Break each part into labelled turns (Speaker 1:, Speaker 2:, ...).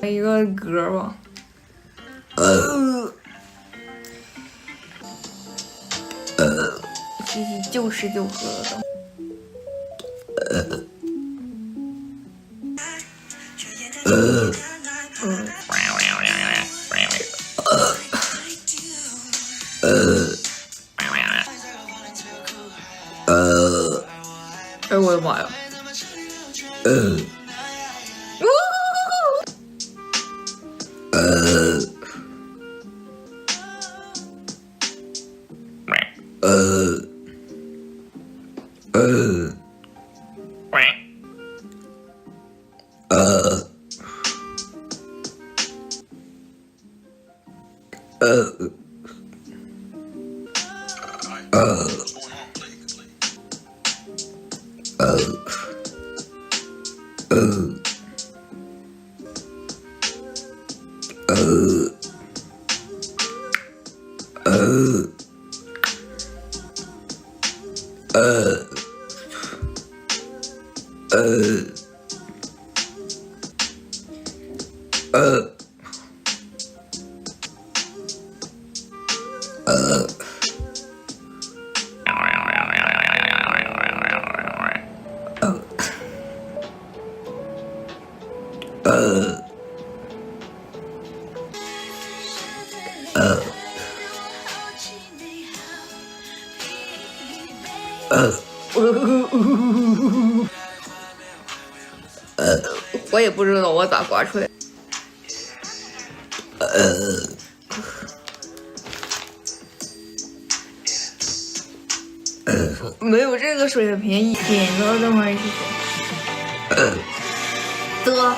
Speaker 1: 一个歌吧。洗洗旧时就喝的。哎我的妈呀！我也不知道我咋刮出来。没有这个水平，点个这么一的。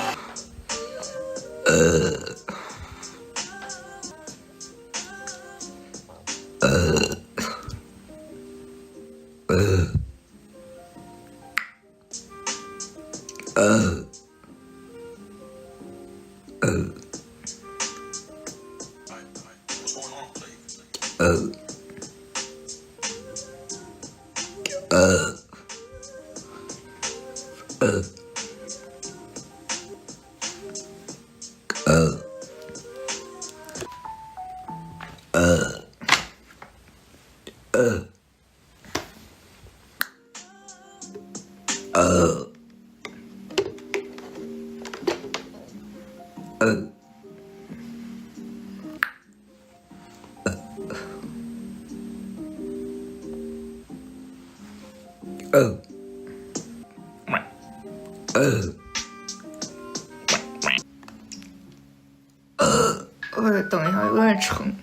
Speaker 1: 等一下，有点撑。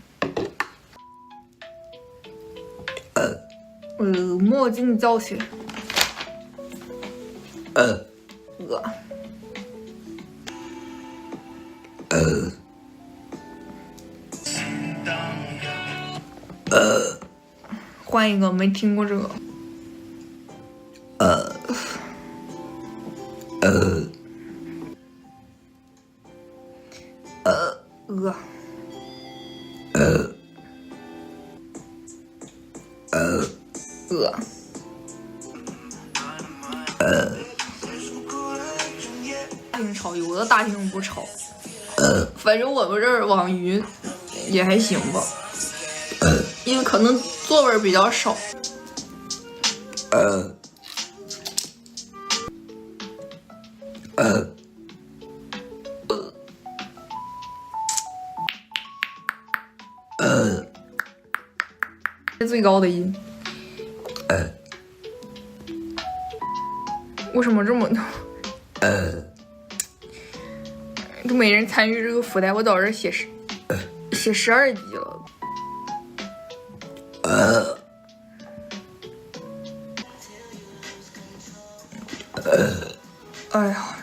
Speaker 1: 墨镜教学。换一个，没听过这个。大厅吵，有的大厅不吵。反正我们这儿网云也还行吧，因为可能座位比较少。最高的音。为什么这么多？都没人参与这个附带，我到这写12集了。哎呀。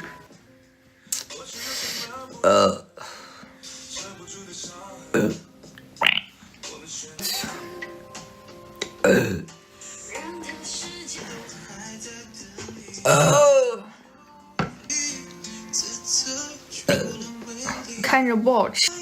Speaker 1: 看着不好吃。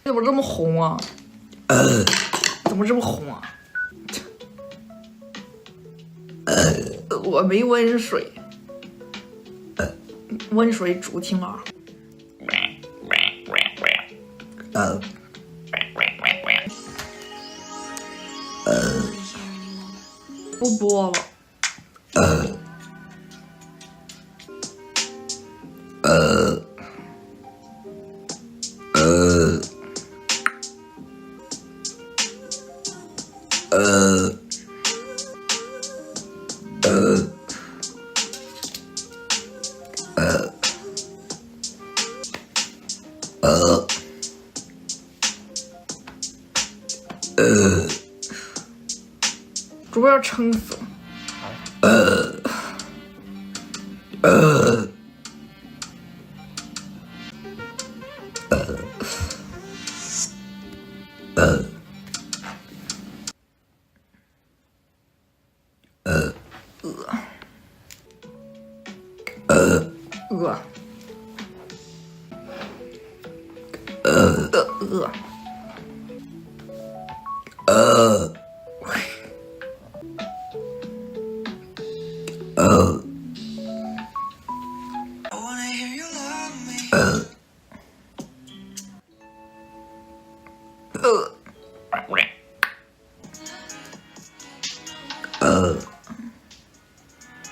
Speaker 1: 怎么这么红啊？怎么这么红啊？我没温水，温水煮青蛙。不播了。主播要撑死了。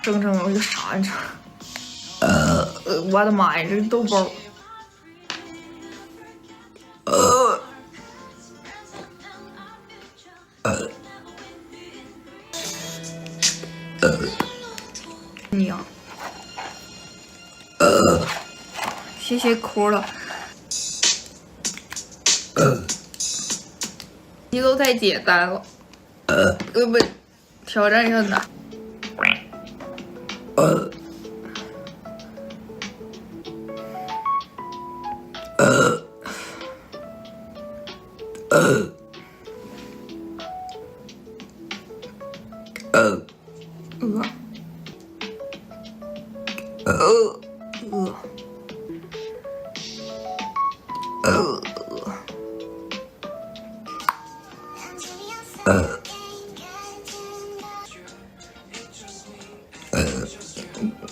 Speaker 1: 整整有一个啥呀？我的妈呀，这个豆包。你呀。谢谢哭了。你都太简单了。不，挑战上的。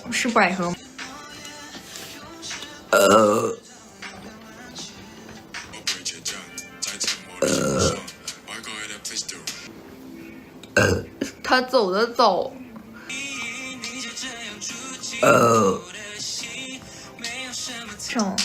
Speaker 1: 是百合吗？他走的早。上。